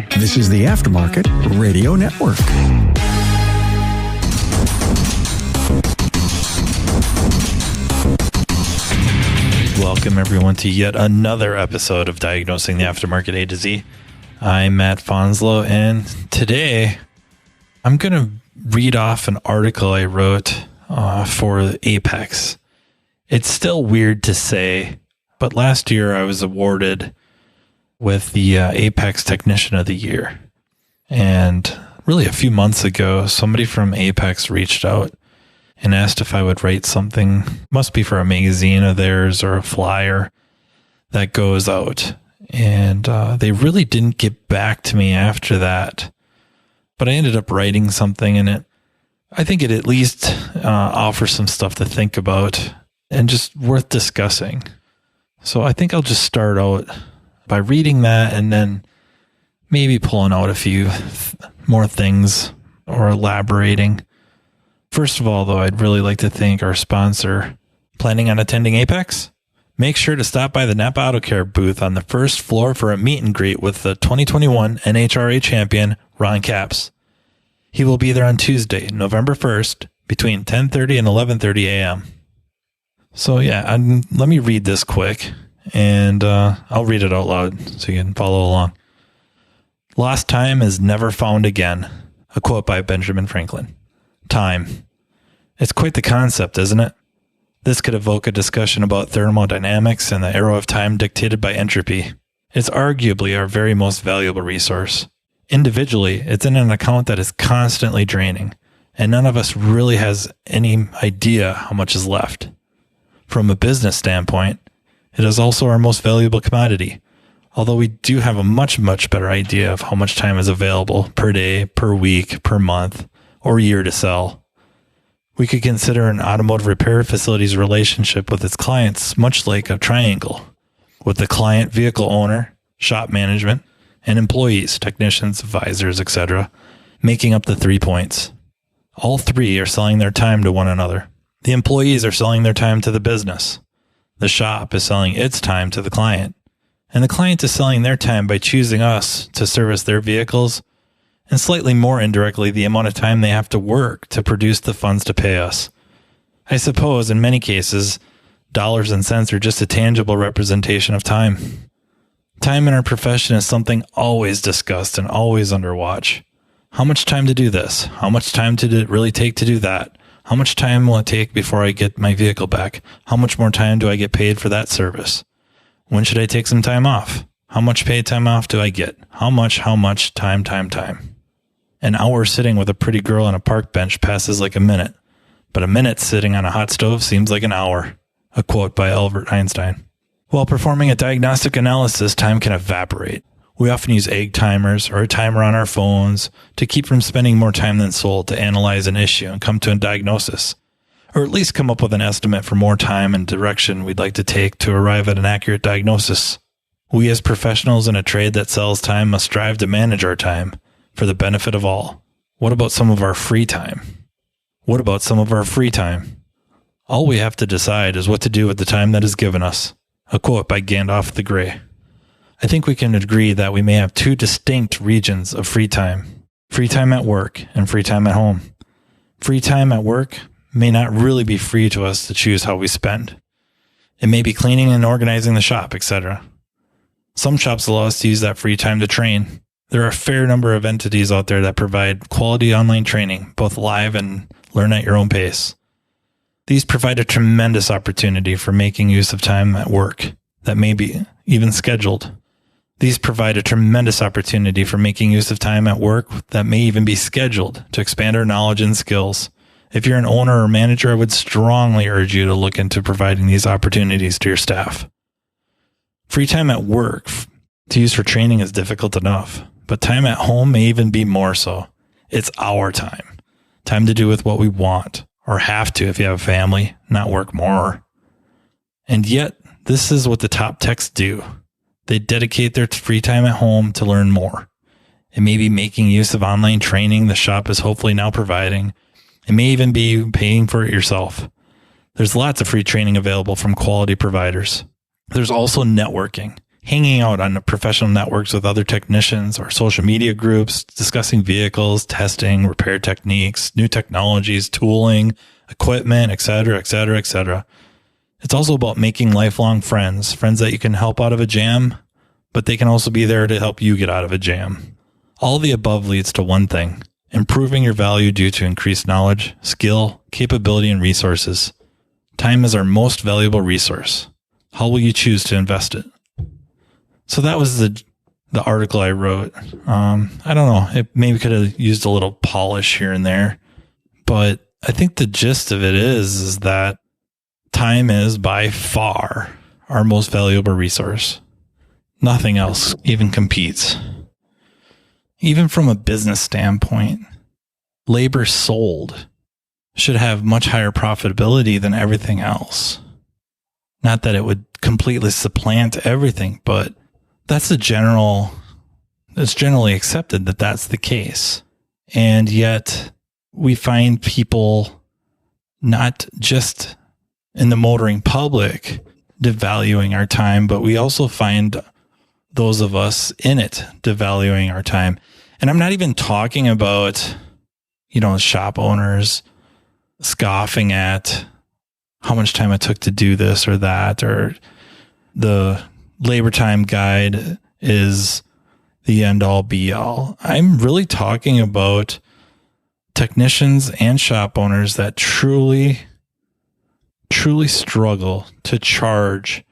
This is the Aftermarket Radio Network. Welcome, everyone, to yet another episode of Diagnosing the Aftermarket A to Z. I'm Matt Fonslow, and today I'm going to read off an article I wrote for AAPEX. It's still weird to say, but last year I was awarded with the AAPEX Technician of the Year. And really a few months ago, somebody from AAPEX reached out and asked if I would write something, must be for a magazine of theirs or a flyer that goes out. And they really didn't get back to me after that. But I ended up writing something, and I think it at least offers some stuff to think about and just worth discussing. So I think I'll just start out by reading that and then maybe pulling out a few more things or elaborating. First of all, though, I'd really like to thank our sponsor. Planning on attending AAPEX? Make sure to stop by the NAPA Auto Care booth on the first floor for a meet and greet with the 2021 NHRA champion, Ron Capps. He will be there on Tuesday, November 1st, between 10:30 and 11:30 a.m. So yeah, let me read this quick, and I'll read it out loud so you can follow along. Lost time is never found again. A quote by Benjamin Franklin. Time. It's quite the concept, isn't it? This could evoke a discussion about thermodynamics and the arrow of time dictated by entropy. It's arguably our very most valuable resource. Individually, it's in an account that is constantly draining, and none of us really has any idea how much is left. From a business standpoint, it is also our most valuable commodity, although we do have a much, much better idea of how much time is available per day, per week, per month, or year to sell. We could consider an automotive repair facility's relationship with its clients much like a triangle, with the client, vehicle owner, shop management, and employees, technicians, advisors, etc., making up the 3 points. All three are selling their time to one another. The employees are selling their time to the business. The shop is selling its time to the client. And the client is selling their time by choosing us to service their vehicles, and slightly more indirectly, the amount of time they have to work to produce the funds to pay us. I suppose in many cases, dollars and cents are just a tangible representation of time. Time in our profession is something always discussed and always under watch. How much time to do this? How much time did it really take to do that? How much time will it take before I get my vehicle back? How much more time do I get paid for that service? When should I take some time off? How much paid time off do I get? How much, time. An hour sitting with a pretty girl on a park bench passes like a minute, but a minute sitting on a hot stove seems like an hour. A quote by Albert Einstein. While performing a diagnostic analysis, time can evaporate. We often use egg timers or a timer on our phones to keep from spending more time than sold to analyze an issue and come to a diagnosis, or at least come up with an estimate for more time and direction we'd like to take to arrive at an accurate diagnosis. We as professionals in a trade that sells time must strive to manage our time for the benefit of all. What about some of our free time? All we have to decide is what to do with the time that is given us. A quote by Gandalf the Grey. I think we can agree that we may have two distinct regions of free time. Free time at work and free time at home. Free time at work may not really be free to us to choose how we spend. It may be cleaning and organizing the shop, etc. Some shops allow us to use that free time to train. There are a fair number of entities out there that provide quality online training, both live and learn at your own pace. These provide a tremendous opportunity for making use of time at work that may be even scheduled. To expand our knowledge and skills. If you're an owner or manager, I would strongly urge you to look into providing these opportunities to your staff. Free time at work to use for training is difficult enough, but time at home may even be more so. It's our time. Time to do with what we want, or have to if you have a family, not work more. And yet, this is what the top techs do. They dedicate their free time at home to learn more. It may be making use of online training the shop is hopefully now providing. It may even be paying for it yourself. There's lots of free training available from quality providers. There's also networking. hanging out on the professional networks with other technicians or social media groups, discussing vehicles, testing, repair techniques, new technologies, tooling, equipment, et cetera, et cetera, et cetera. It's also about making lifelong friends that you can help out of a jam, but they can also be there to help you get out of a jam. All the above leads to one thing: improving your value due to increased knowledge, skill, capability, and resources. Time is our most valuable resource. How will you choose to invest it? So that was the article I wrote. I don't know. It maybe could have used a little polish here and there, but I think the gist of it is that time is by far our most valuable resource. Nothing else even competes. Even from a business standpoint, labor sold should have much higher profitability than everything else. Not that it would completely supplant everything, but it's generally accepted that that's the case. And yet we find people not just in the motoring public devaluing our time, but we also find those of us in it devaluing our time. And I'm not even talking about, shop owners scoffing at how much time it took to do this or that, or the labor time guide is the end all be all. I'm really talking about technicians and shop owners that truly struggle to charge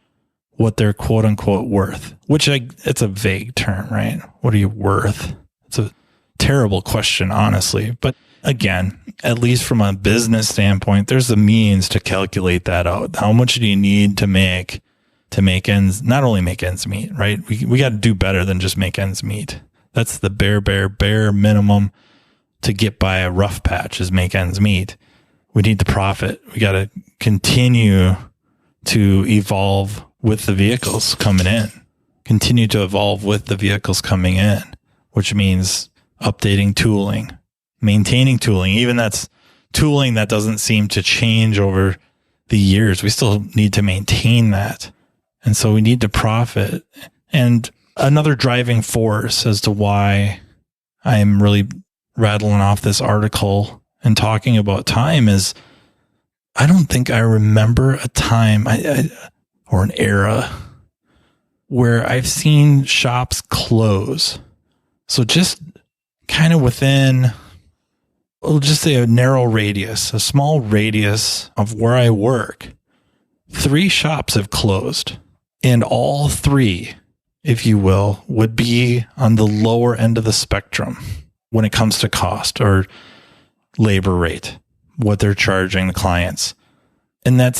what they're quote unquote worth, it's a vague term, right? What are you worth? It's a terrible question, honestly. But again, at least from a business standpoint, there's a means to calculate that out. How much do you need to make not only make ends meet, right? We got to do better than just make ends meet. That's the bare minimum to get by a rough patch is make ends meet. We need the profit. We got to continue to evolve with the vehicles coming in, which means updating tooling, maintaining tooling. Even that's tooling that doesn't seem to change over the years. We still need to maintain that. And so we need to profit. And another driving force as to why I'm really rattling off this article and talking about time is I don't think I remember a time or an era where I've seen shops close. So just kind of within, we'll just say a small radius of where I work, 3 shops have closed. And all 3, if you will, would be on the lower end of the spectrum when it comes to cost or labor rate, what they're charging the clients. And I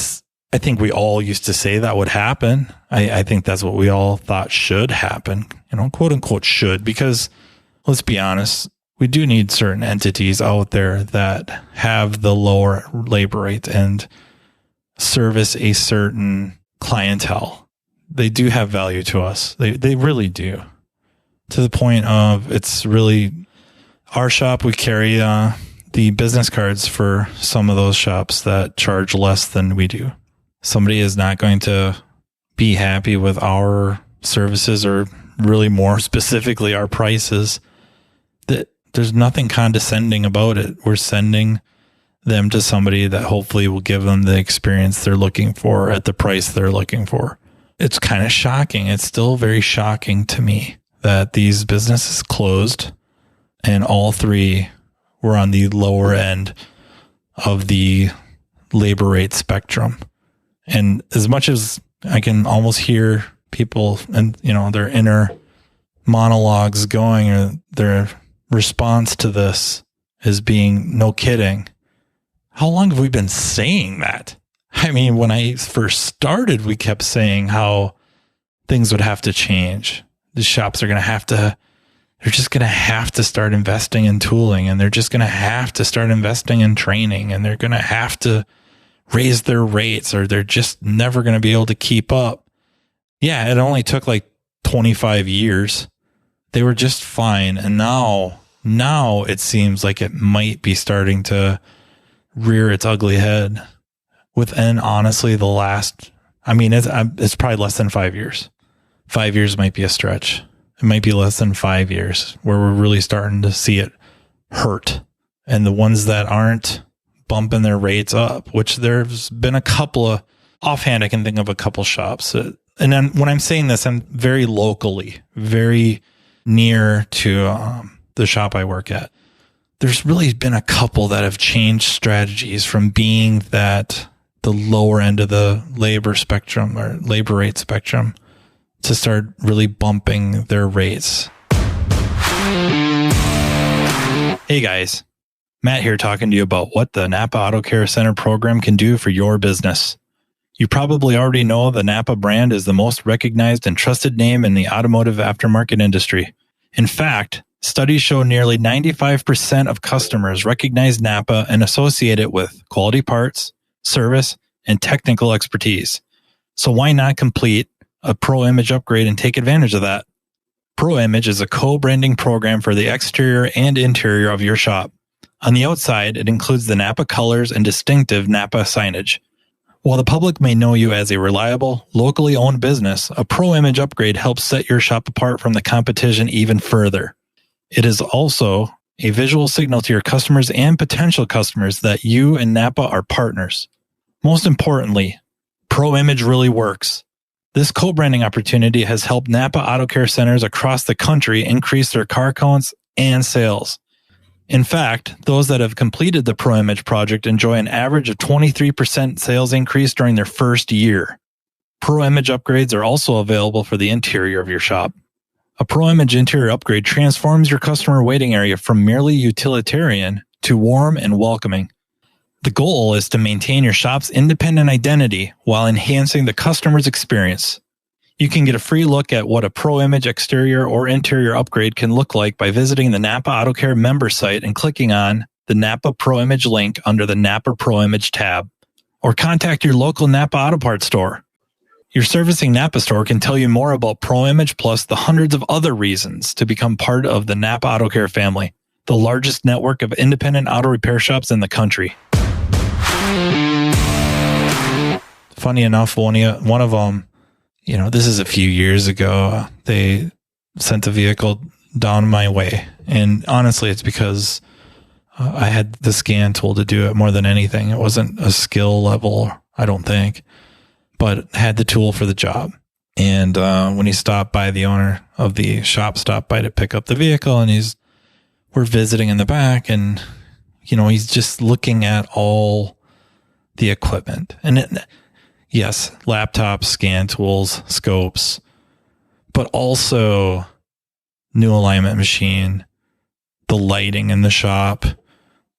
think we all used to say that would happen. I think that's what we all thought should happen, quote unquote should, because let's be honest, we do need certain entities out there that have the lower labor rate and service a certain clientele. They do have value to us. They really do. To the point of it's really our shop. We carry the business cards for some of those shops that charge less than we do. Somebody is not going to be happy with our services, or really more specifically our prices. That there's nothing condescending about it. We're sending them to somebody that hopefully will give them the experience they're looking for at the price they're looking for. It's kind of shocking. It's still very shocking to me that these businesses closed and all 3 were on the lower end of the labor rate spectrum. And as much as I can almost hear people and, their inner monologues going, or their response to this is being, no kidding. How long have we been saying that? I mean, when I first started, we kept saying how things would have to change. The shops are they're just going to have to start investing in tooling, and they're just going to have to start investing in training, and they're going to have to raise their rates, or they're just never going to be able to keep up. Yeah, it only took like 25 years. They were just fine. And now it seems like it might be starting to rear its ugly head within, honestly, it's probably less than 5 years. 5 years might be a stretch. It might be less than 5 years where we're really starting to see it hurt. And the ones that aren't bumping their rates up, which there's been a couple of, offhand, I can think of a couple shops. And then when I'm saying this, I'm very locally, very near to the shop I work at. There's really been a couple that have changed strategies from being that the lower end of the labor spectrum or labor rate spectrum to start really bumping their rates. Hey guys, Matt here talking to you about what the NAPA Auto Care Center program can do for your business. You probably already know the NAPA brand is the most recognized and trusted name in the automotive aftermarket industry. In fact, studies show nearly 95% of customers recognize NAPA and associate it with quality parts, service, and technical expertise. So why not complete a Pro Image upgrade and take advantage of that? Pro Image is a co-branding program for the exterior and interior of your shop. On the outside, it includes the NAPA colors and distinctive NAPA signage. While the public may know you as a reliable, locally owned business, a Pro Image upgrade helps set your shop apart from the competition even further. It is also a visual signal to your customers and potential customers that you and NAPA are partners. Most importantly, Pro Image really works. This co-branding opportunity has helped NAPA Auto Care Centers across the country increase their car counts and sales. In fact, those that have completed the Pro Image project enjoy an average of 23% sales increase during their first year. Pro Image upgrades are also available for the interior of your shop. A Pro Image interior upgrade transforms your customer waiting area from merely utilitarian to warm and welcoming. The goal is to maintain your shop's independent identity while enhancing the customer's experience. You can get a free look at what a Pro Image exterior or interior upgrade can look like by visiting the NAPA Auto Care member site and clicking on the NAPA Pro Image link under the NAPA Pro Image tab, or contact your local NAPA Auto Parts store. Your servicing NAPA store can tell you more about Pro Image plus the hundreds of other reasons to become part of the NAPA Auto Care family, the largest network of independent auto repair shops in the country. Funny enough, one of them, this is a few years ago, they sent a vehicle down my way. And honestly, it's because I had the scan tool to do it more than anything. It wasn't a skill level, I don't think, but had the tool for the job. And when he stopped by, the owner of the shop stopped by to pick up the vehicle, and we're visiting in the back, and he's just looking at all the equipment. And yes, laptops, scan tools, scopes, but also new alignment machine, the lighting in the shop,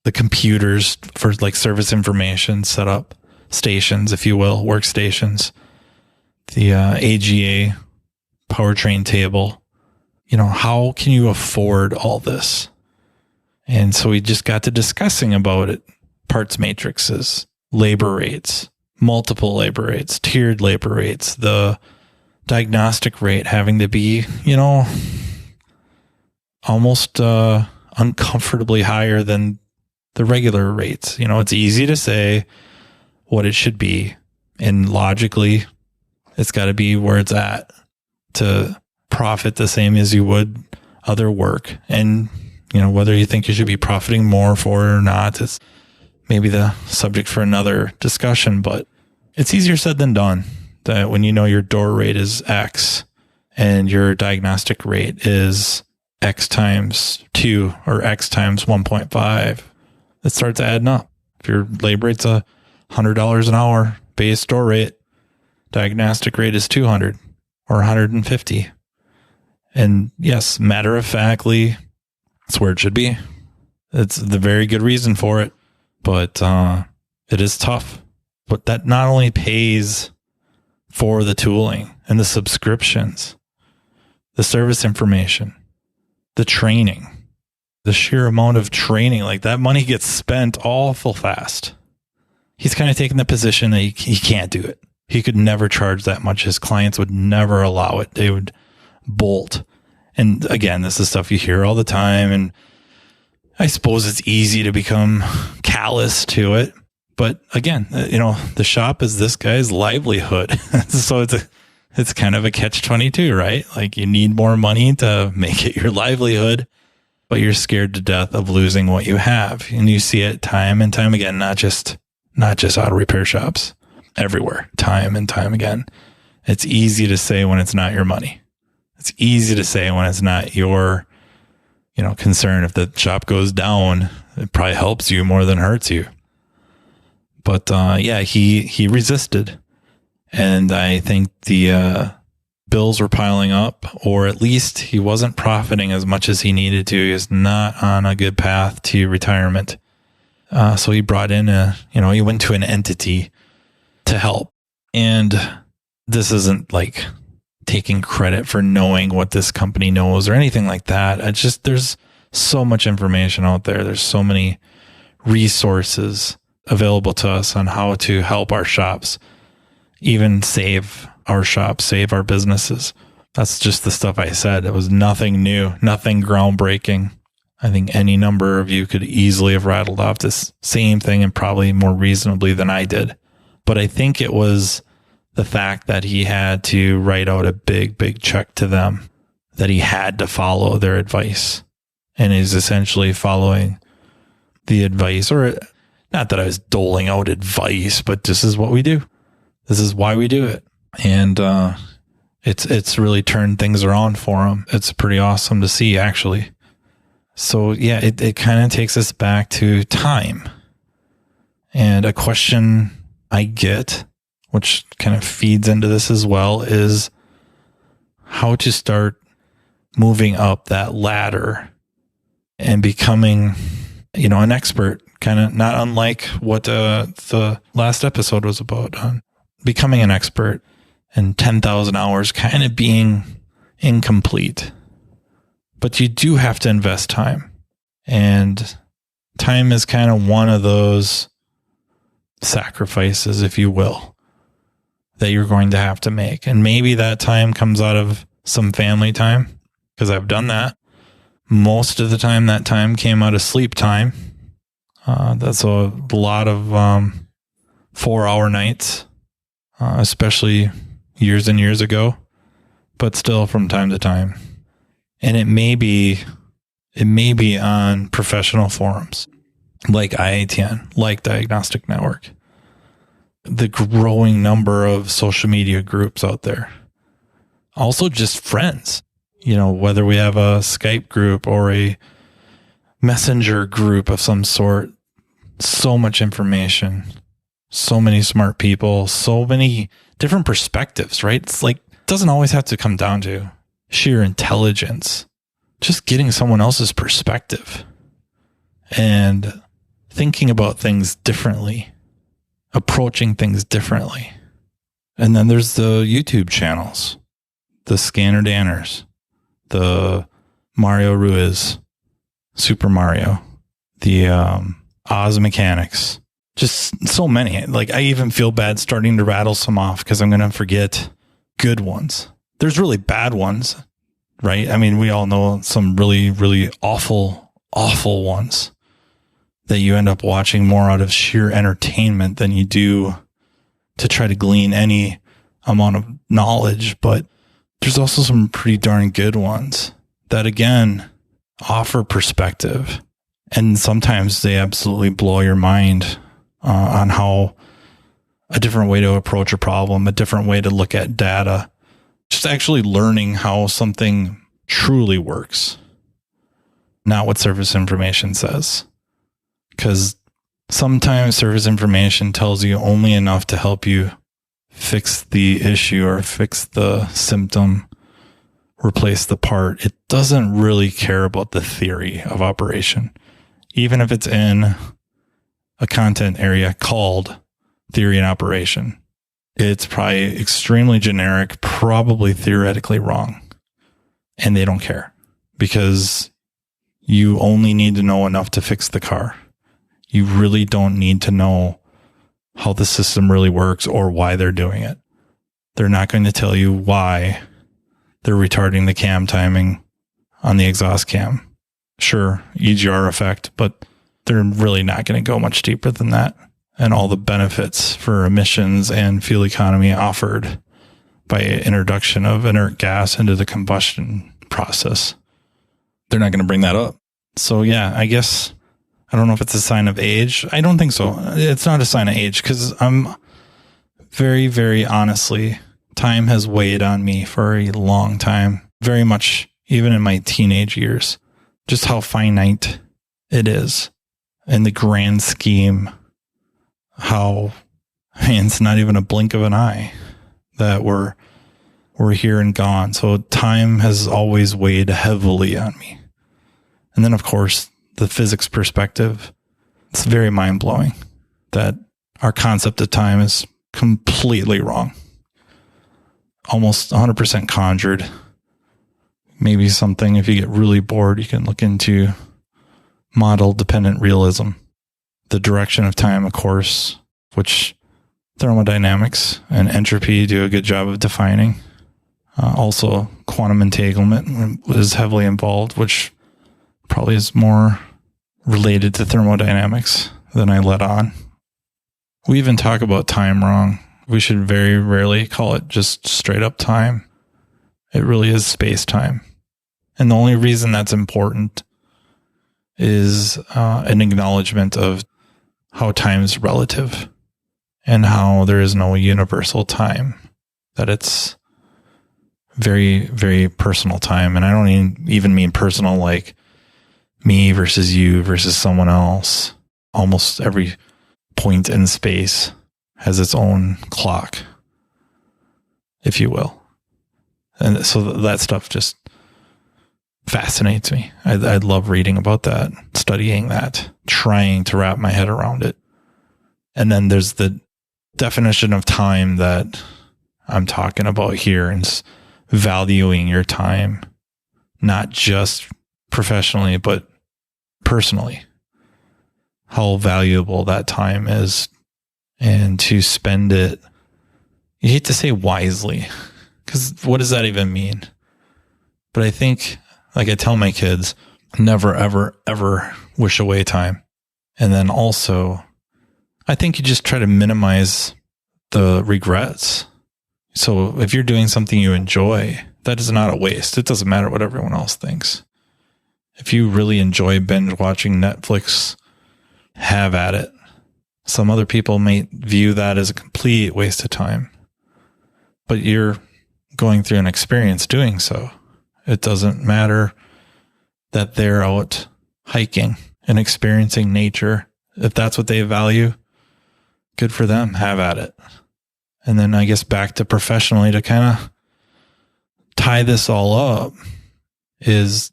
the computers for like service information, setup stations, if you will, workstations, the AGA powertrain table. How can you afford all this? And so we just got to discussing about it. Parts matrices, labor rates, multiple labor rates, tiered labor rates, the diagnostic rate having to be, almost uncomfortably higher than the regular rates. It's easy to say what it should be, and logically, it's got to be where it's at to profit the same as you would other work. And, whether you think you should be profiting more for it or not, it's maybe the subject for another discussion, but it's easier said than done. That when your door rate is X and your diagnostic rate is X times 2 or X times 1.5, it starts adding up. If your labor rate's $100 an hour base door rate, diagnostic rate is $200 or $150. And yes, matter of factly, that's where it should be. It's the very good reason for it, but it is tough. But that not only pays for the tooling and the subscriptions, the service information, the training, the sheer amount of training, like that money gets spent awful fast. He's kind of taken the position that he can't do it. He could never charge that much. His clients would never allow it. They would bolt. And again, this is stuff you hear all the time. And I suppose it's easy to become callous to it. But again, the shop is this guy's livelihood. So it's it's kind of a catch-22, right? Like you need more money to make it your livelihood, but you're scared to death of losing what you have. And you see it time and time again, not just auto repair shops, everywhere, time and time again. It's easy to say when it's not your money. It's easy to say when it's not your, concern. If the shop goes down, it probably helps you more than hurts you. But he resisted. And I think the bills were piling up, or at least he wasn't profiting as much as he needed to. He was not on a good path to retirement. So he brought in he went to an entity to help. And this isn't like taking credit for knowing what this company knows or anything like that. It's just, there's so much information out there. There's so many resources available to us on how to help our shops, even save our shops, save our businesses. That's just the stuff I said. It was nothing new, nothing groundbreaking. I think any number of you could easily have rattled off this same thing, and probably more reasonably than I did. But I think it was the fact that he had to write out a big check to them, that he had to follow their advice, and is essentially following the advice, or not that I was doling out advice, but this is what we do. This is why we do it. And it's really turned things around for him. It's pretty awesome to see, actually. So yeah, it kind of takes us back to time. And a question I get, which kind of feeds into this as well, is how to start moving up that ladder and becoming, an expert, kind of not unlike what the last episode was about, on becoming an expert, and 10,000 hours kind of being incomplete. But you do have to invest time. And time is kind of one of those sacrifices, if you will, that you're going to have to make. And maybe that time comes out of some family time, because I've done that. Most of the time, that time came out of sleep time. That's a lot of 4-hour nights, especially years and years ago, but still from time to time. And it may be on professional forums like IATN, like Diagnostic Network, the growing number of social media groups out there. Also just friends, whether we have a Skype group or a Messenger group of some sort. So much information, so many smart people, so many different perspectives, right? It's like, it doesn't always have to come down to sheer intelligence. Just getting someone else's perspective and thinking about things differently, approaching things differently. And then there's the YouTube channels, the Scanner Danners, the Mario Ruiz, Super Mario, the Oz Mechanics, just so many. Like, I even feel bad starting to rattle some off because I'm going to forget good ones. There's really bad ones, right? I mean, we all know some really, really awful ones that you end up watching more out of sheer entertainment than you do to try to glean any amount of knowledge. But there's also some pretty darn good ones that, again, offer perspective. And sometimes they absolutely blow your mind on how a different way to approach a problem, a different way to look at data, just actually learning how something truly works, not what service information says. Because sometimes service information tells you only enough to help you fix the issue or fix the symptom, replace the part. It doesn't really care about the theory of operation. Even if it's in a content area called theory and operation, it's probably extremely generic, probably theoretically wrong. And they don't care, because you only need to know enough to fix the car. You really don't need to know how the system really works or why they're doing it. They're not going to tell you why they're retarding the cam timing on the exhaust cam. Sure, EGR effect, but they're really not going to go much deeper than that. And all the benefits for emissions and fuel economy offered by introduction of inert gas into the combustion process. They're not going to bring that up. So yeah, I guess, I don't know if it's a sign of age. I don't think so. It's not a sign of age because I'm very, very honestly, time has weighed on me for a long time, very much even in my teenage years, just how finite it is in the grand scheme, how, it's not even a blink of an eye that we're here and gone. So time has always weighed heavily on me. And then, of course, the physics perspective, it's very mind-blowing that our concept of time is completely wrong. Almost 100% conjured. Maybe something, if you get really bored, you can look into model-dependent realism. The direction of time, of course, which thermodynamics and entropy do a good job of defining. Also, quantum entanglement is heavily involved, which probably is more related to thermodynamics than I let on. We even talk about time wrong. We should very rarely call it just straight up time. It really is space-time. And the only reason that's important is an acknowledgement of how time is relative and how there is no universal time, that it's very, very personal time. And I don't even mean personal like me versus you versus someone else. Almost every point in space has its own clock, if you will. And so that stuff just fascinates me. I love reading about that, studying that, trying to wrap my head around it. And then there's the definition of time that I'm talking about here, and valuing your time, not just professionally, but personally, how valuable that time is, and to spend it, you hate to say wisely, because what does that even mean? But I think, like I tell my kids, never, ever, ever wish away time. And then also, I think you just try to minimize the regrets. So if you're doing something you enjoy, that is not a waste. It doesn't matter what everyone else thinks. If you really enjoy binge watching Netflix, have at it. Some other people may view that as a complete waste of time, but you're going through an experience doing so. It doesn't matter that they're out hiking and experiencing nature. If that's what they value, good for them. Have at it. And then I guess back to professionally, to kind of tie this all up, is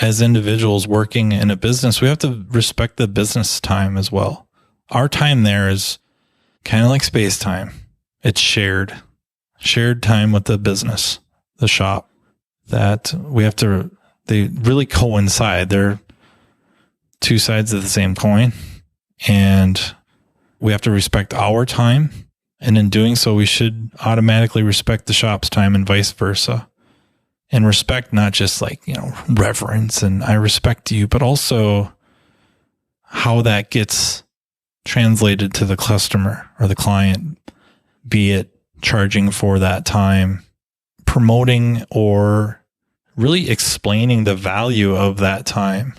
as individuals working in a business, we have to respect the business time as well. Our time there is kind of like space time. It's shared time with the business, the shop, that we have to, they really coincide. They're two sides of the same coin, and we have to respect our time. And in doing so, we should automatically respect the shop's time and vice versa. And respect, not just like, reverence and I respect you, but also how that gets translated to the customer or the client, be it charging for that time, promoting, or really explaining the value of that time.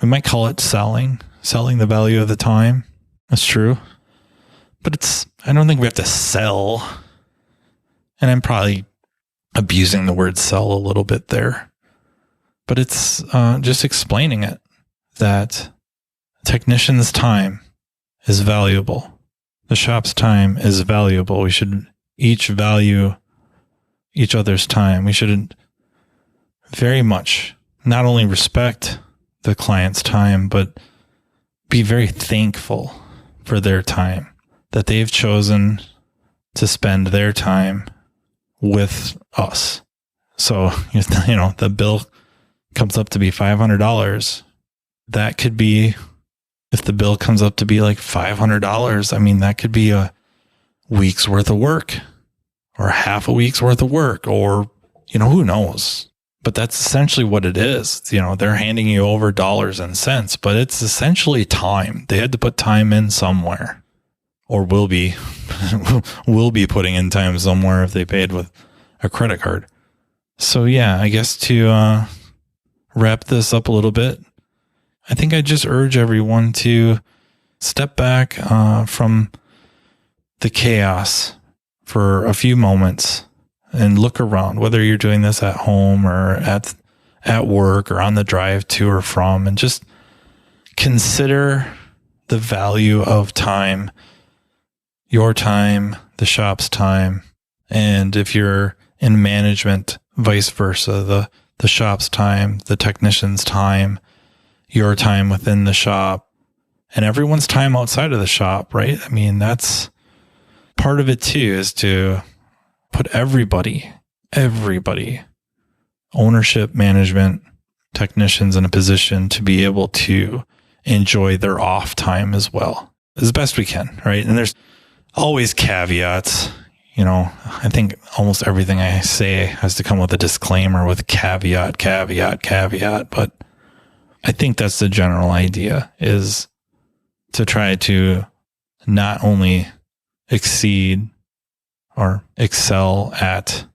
We might call it selling the value of the time. That's true. But I don't think we have to sell. And I'm probably abusing the word sell a little bit there. But it's just explaining it, that technician's time is valuable. The shop's time is valuable. We should each value each other's time. We should very much not only respect the client's time, but be very thankful for their time, that they've chosen to spend their time with us. So, the bill comes up to be $500. That could be, if the bill comes up to be like $500, that could be a week's worth of work or half a week's worth of work, or, who knows? But that's essentially what it is. They're handing you over dollars and cents, but it's essentially time. They had to put time in somewhere. or will be putting in time somewhere if they paid with a credit card. So yeah, I guess to wrap this up a little bit, I think I just urge everyone to step back from the chaos for a few moments and look around, whether you're doing this at home or at work or on the drive to or from, and just consider the value of time, your time, the shop's time, and if you're in management, vice versa, the shop's time, the technician's time, your time within the shop, and everyone's time outside of the shop, right? I mean, that's part of it too, is to put everybody, ownership, management, technicians in a position to be able to enjoy their off time as well, as best we can, right? And there's always caveats. You know, I think almost everything I say has to come with a disclaimer with caveat. But I think that's the general idea, is to try to not only exceed or excel at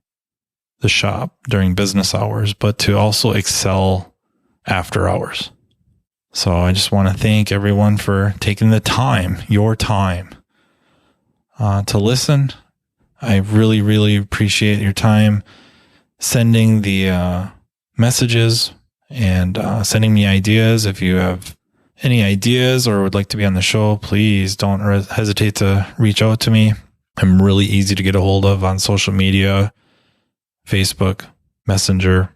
the shop during business hours, but to also excel after hours. So I just want to thank everyone for taking the time, your time, to listen. I really, really appreciate your time sending the messages and sending me ideas. If you have any ideas or would like to be on the show, please don't hesitate to reach out to me. I'm really easy to get a hold of on social media, Facebook, Messenger.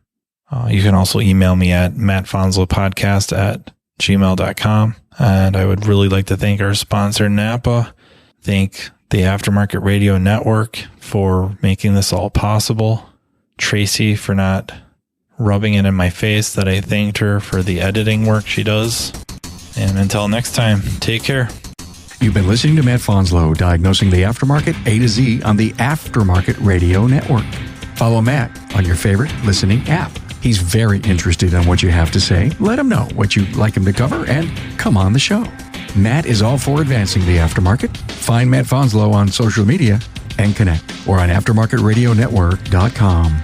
You can also email me at mattfonslopodcast@gmail.com. And I would really like to thank our sponsor, NAPA. Thank the Aftermarket Radio Network for making this all possible. Tracy for not rubbing it in my face that I thanked her for the editing work she does. And until next time, take care. You've been listening to Matt Fonslow, diagnosing the aftermarket A to Z on the Aftermarket Radio Network. Follow Matt on your favorite listening app. He's very interested in what you have to say. Let him know what you'd like him to cover and come on the show. Matt is all for advancing the aftermarket. Find Matt Fonslow on social media and connect, or on aftermarketradionetwork.com.